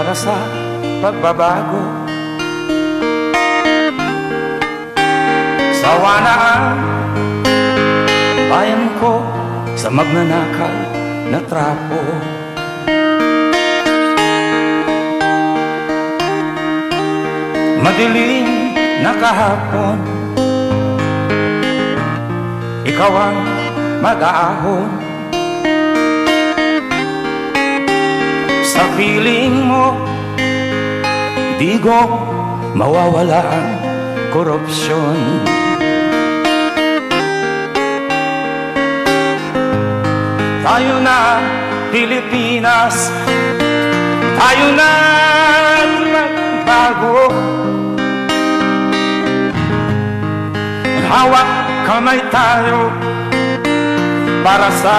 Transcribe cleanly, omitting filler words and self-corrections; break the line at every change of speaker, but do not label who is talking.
para sa pagbabago. Sawa na ang bayan ko sa magnanakaw na trapo. Madilim na kahapon, ikaw ang mag-aahon. Sa piling mo, di ko mawawala ang korupsyon. Tayo na Pilipinas, tayo na magbago. Hawak kamay tayo para sa